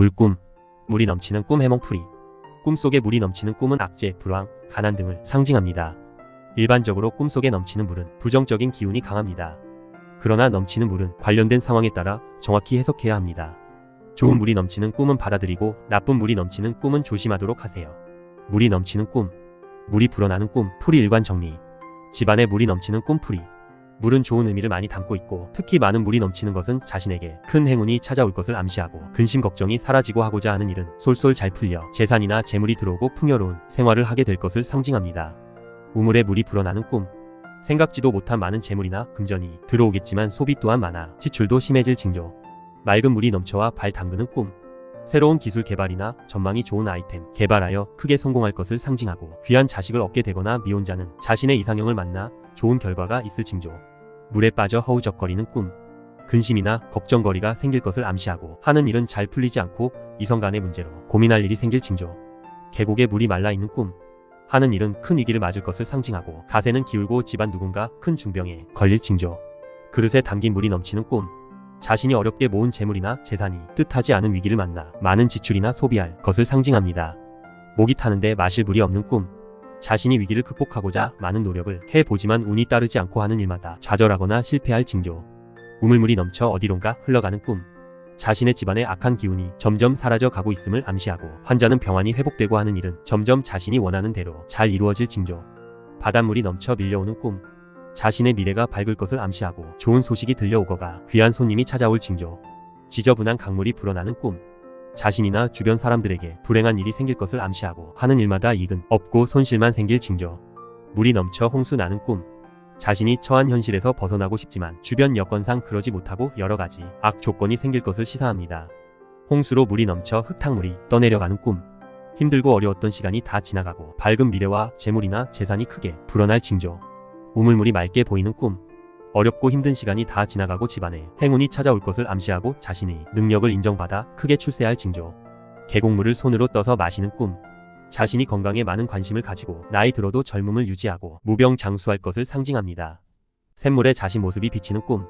물꿈, 물이 넘치는 꿈 해몽풀이. 꿈속에 물이 넘치는 꿈은 악재, 불황, 가난 등을 상징합니다. 일반적으로 꿈속에 넘치는 물은 부정적인 기운이 강합니다. 그러나 넘치는 물은 관련된 상황에 따라 정확히 해석해야 합니다. 좋은 물이 넘치는 꿈은 받아들이고 나쁜 물이 넘치는 꿈은 조심하도록 하세요. 물이 넘치는 꿈, 물이 불어나는 꿈, 풀이 일관 정리. 집안에 물이 넘치는 꿈풀이. 물은 좋은 의미를 많이 담고 있고 특히 많은 물이 넘치는 것은 자신에게 큰 행운이 찾아올 것을 암시하고 근심 걱정이 사라지고 하고자 하는 일은 솔솔 잘 풀려 재산이나 재물이 들어오고 풍요로운 생활을 하게 될 것을 상징합니다. 우물에 물이 불어나는 꿈. 생각지도 못한 많은 재물이나 금전이 들어오겠지만 소비 또한 많아 지출도 심해질 징조. 맑은 물이 넘쳐와 발 담그는 꿈. 새로운 기술 개발이나 전망이 좋은 아이템 개발하여 크게 성공할 것을 상징하고 귀한 자식을 얻게 되거나 미혼자는 자신의 이상형을 만나 좋은 결과가 있을 징조. 물에 빠져 허우적거리는 꿈. 근심이나 걱정거리가 생길 것을 암시하고 하는 일은 잘 풀리지 않고 이성 간의 문제로 고민할 일이 생길 징조. 계곡에 물이 말라있는 꿈. 하는 일은 큰 위기를 맞을 것을 상징하고 가세는 기울고 집안 누군가 큰 중병에 걸릴 징조. 그릇에 담긴 물이 넘치는 꿈. 자신이 어렵게 모은 재물이나 재산이 뜻하지 않은 위기를 만나 많은 지출이나 소비할 것을 상징합니다. 목이 타는데 마실 물이 없는 꿈. 자신이 위기를 극복하고자 많은 노력을 해보지만 운이 따르지 않고 하는 일마다 좌절하거나 실패할 징조. 우물물이 넘쳐 어디론가 흘러가는 꿈. 자신의 집안의 악한 기운이 점점 사라져 가고 있음을 암시하고 환자는 병환이 회복되고 하는 일은 점점 자신이 원하는 대로 잘 이루어질 징조. 바닷물이 넘쳐 밀려오는 꿈. 자신의 미래가 밝을 것을 암시하고 좋은 소식이 들려오거나 귀한 손님이 찾아올 징조. 지저분한 강물이 불어나는 꿈. 자신이나 주변 사람들에게 불행한 일이 생길 것을 암시하고 하는 일마다 이익은 없고 손실만 생길 징조. 물이 넘쳐 홍수 나는 꿈. 자신이 처한 현실에서 벗어나고 싶지만 주변 여건상 그러지 못하고 여러가지 악 조건이 생길 것을 시사합니다. 홍수로 물이 넘쳐 흙탕물이 떠내려가는 꿈. 힘들고 어려웠던 시간이 다 지나가고 밝은 미래와 재물이나 재산이 크게 불어날 징조. 우물물이 맑게 보이는 꿈. 어렵고 힘든 시간이 다 지나가고 집안에 행운이 찾아올 것을 암시하고 자신의 능력을 인정받아 크게 출세할 징조. 계곡물을 손으로 떠서 마시는 꿈. 자신이 건강에 많은 관심을 가지고 나이 들어도 젊음을 유지하고 무병장수할 것을 상징합니다. 샘물에 자신 모습이 비치는 꿈.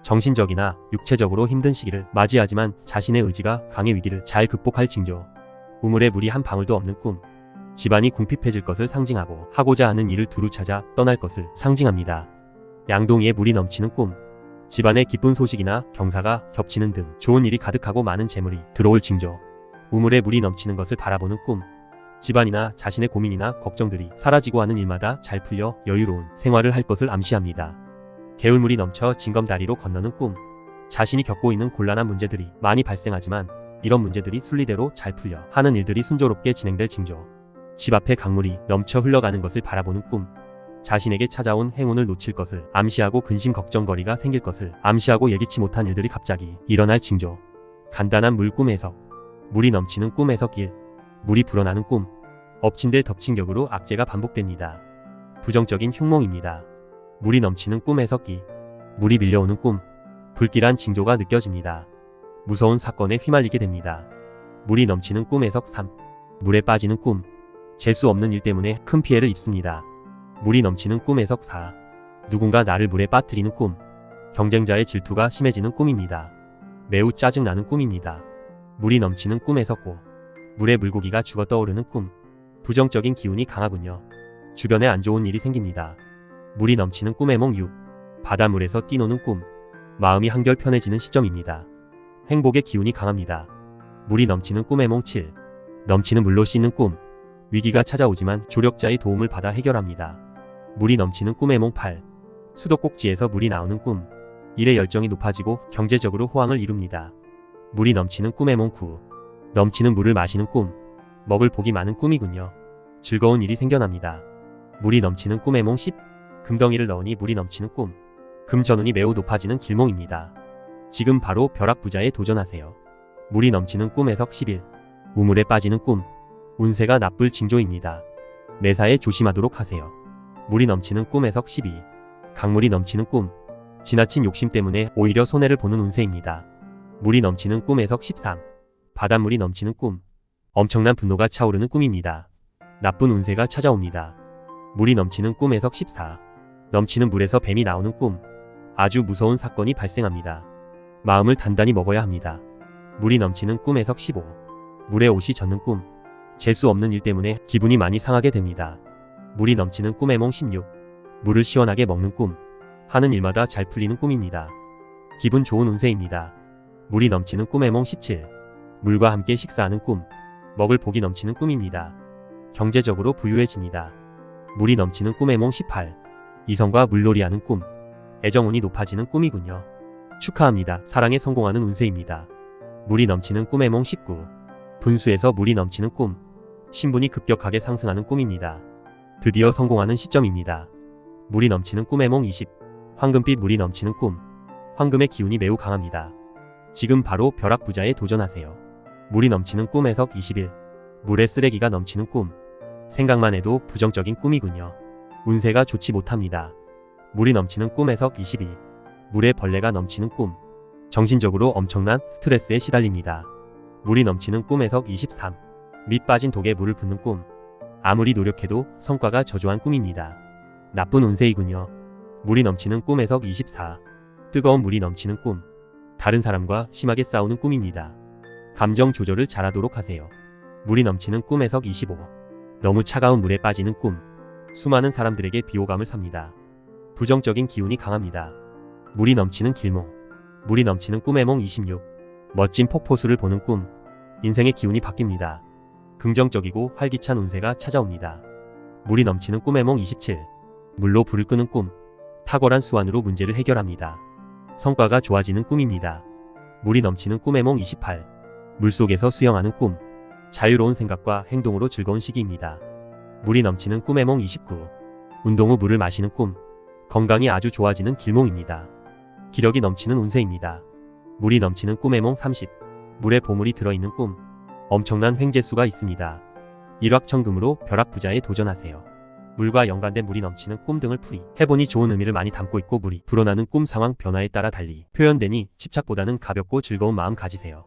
정신적이나 육체적으로 힘든 시기를 맞이하지만 자신의 의지가 강해 위기를 잘 극복할 징조. 우물에 물이 한 방울도 없는 꿈. 집안이 궁핍해질 것을 상징하고 하고자 하는 일을 두루 찾아 떠날 것을 상징합니다. 양동이에 물이 넘치는 꿈. 집안에 기쁜 소식이나 경사가 겹치는 등 좋은 일이 가득하고 많은 재물이 들어올 징조. 우물에 물이 넘치는 것을 바라보는 꿈. 집안이나 자신의 고민이나 걱정들이 사라지고 하는 일마다 잘 풀려 여유로운 생활을 할 것을 암시합니다. 개울물이 넘쳐 징검다리로 건너는 꿈. 자신이 겪고 있는 곤란한 문제들이 많이 발생하지만 이런 문제들이 순리대로 잘 풀려 하는 일들이 순조롭게 진행될 징조. 집 앞에 강물이 넘쳐 흘러가는 것을 바라보는 꿈. 자신에게 찾아온 행운을 놓칠 것을 암시하고 근심 걱정거리가 생길 것을 암시하고 예기치 못한 일들이 갑자기 일어날 징조. 간단한 물꿈 해석. 물이 넘치는 꿈 해석 1. 물이 불어나는 꿈. 엎친 데 덮친 격으로 악재가 반복됩니다. 부정적인 흉몽입니다. 물이 넘치는 꿈 해석 2. 물이 밀려오는 꿈. 불길한 징조가 느껴집니다. 무서운 사건에 휘말리게 됩니다. 물이 넘치는 꿈 해석 3. 물에 빠지는 꿈. 재수 없는 일 때문에 큰 피해를 입습니다. 물이 넘치는 꿈 해석 4. 누군가 나를 물에 빠뜨리는 꿈. 경쟁자의 질투가 심해지는 꿈입니다. 매우 짜증나는 꿈입니다. 물이 넘치는 꿈 해석 5. 물에 물고기가 죽어 떠오르는 꿈. 부정적인 기운이 강하군요. 주변에 안 좋은 일이 생깁니다. 물이 넘치는 꿈 해몽 6. 바닷물에서 뛰노는 꿈. 마음이 한결 편해지는 시점입니다. 행복의 기운이 강합니다. 물이 넘치는 꿈 해몽 7. 넘치는 물로 씻는 꿈. 위기가 찾아오지만 조력자의 도움을 받아 해결합니다. 물이 넘치는 꿈 해몽 8. 수도꼭지에서 물이 나오는 꿈. 일의 열정이 높아지고 경제적으로 호황을 이룹니다. 물이 넘치는 꿈 해몽 9. 넘치는 물을 마시는 꿈. 먹을 복이 많은 꿈이군요. 즐거운 일이 생겨납니다. 물이 넘치는 꿈 해몽 10. 금덩이를 넣으니 물이 넘치는 꿈. 금전운이 매우 높아지는 길몽입니다. 지금 바로 벼락부자에 도전하세요. 물이 넘치는 꿈 해석 11. 우물에 빠지는 꿈. 운세가 나쁠 징조입니다. 매사에 조심하도록 하세요. 물이 넘치는 꿈 해석 12. 강물이 넘치는 꿈. 지나친 욕심 때문에 오히려 손해를 보는 운세입니다. 물이 넘치는 꿈 해석 13. 바닷물이 넘치는 꿈. 엄청난 분노가 차오르는 꿈입니다. 나쁜 운세가 찾아옵니다. 물이 넘치는 꿈 해석 14. 넘치는 물에서 뱀이 나오는 꿈. 아주 무서운 사건이 발생합니다. 마음을 단단히 먹어야 합니다. 물이 넘치는 꿈 해석 15. 물에 옷이 젖는 꿈. 재수 없는 일 때문에 기분이 많이 상하게 됩니다. 물이 넘치는 꿈 해몽 16. 물을 시원하게 먹는 꿈. 하는 일마다 잘 풀리는 꿈입니다. 기분 좋은 운세입니다. 물이 넘치는 꿈 해몽 17. 물과 함께 식사하는 꿈. 먹을 복이 넘치는 꿈입니다. 경제적으로 부유해집니다. 물이 넘치는 꿈 해몽 18. 이성과 물놀이하는 꿈. 애정운이 높아지는 꿈이군요. 축하합니다. 사랑에 성공하는 운세입니다. 물이 넘치는 꿈 해몽 19. 분수에서 물이 넘치는 꿈. 신분이 급격하게 상승하는 꿈입니다. 드디어 성공하는 시점입니다. 물이 넘치는 꿈 해몽 20. 황금빛 물이 넘치는 꿈. 황금의 기운이 매우 강합니다. 지금 바로 벼락부자에 도전하세요. 물이 넘치는 꿈 해석 21. 물에 쓰레기가 넘치는 꿈. 생각만 해도 부정적인 꿈이군요. 운세가 좋지 못합니다. 물이 넘치는 꿈 해석 22. 물에 벌레가 넘치는 꿈. 정신적으로 엄청난 스트레스에 시달립니다. 물이 넘치는 꿈 해석 23. 밑 빠진 독에 물을 붓는 꿈. 아무리 노력해도 성과가 저조한 꿈입니다. 나쁜 운세이군요. 물이 넘치는 꿈 해석 24. 뜨거운 물이 넘치는 꿈. 다른 사람과 심하게 싸우는 꿈입니다. 감정 조절을 잘하도록 하세요. 물이 넘치는 꿈 해석 25. 너무 차가운 물에 빠지는 꿈. 수많은 사람들에게 비호감을 삽니다. 부정적인 기운이 강합니다. 물이 넘치는 길몽. 물이 넘치는 꿈 해몽 26. 멋진 폭포수를 보는 꿈. 인생의 기운이 바뀝니다. 긍정적이고 활기찬 운세가 찾아옵니다. 물이 넘치는 꿈 해몽 27. 물로 불을 끄는 꿈. 탁월한 수완으로 문제를 해결합니다. 성과가 좋아지는 꿈입니다. 물이 넘치는 꿈 해몽 28. 물속에서 수영하는 꿈. 자유로운 생각과 행동으로 즐거운 시기입니다. 물이 넘치는 꿈 해몽 29. 운동 후 물을 마시는 꿈. 건강이 아주 좋아지는 길몽입니다. 기력이 넘치는 운세입니다. 물이 넘치는 꿈 해몽 30. 물에 보물이 들어있는 꿈. 엄청난 횡재수가 있습니다. 일확천금으로 벼락부자에 도전하세요. 물과 연관된 물이 넘치는 꿈 등을 풀이 해보니 좋은 의미를 많이 담고 있고 물이 불어나는 꿈 상황 변화에 따라 달리 표현되니 집착보다는 가볍고 즐거운 마음 가지세요.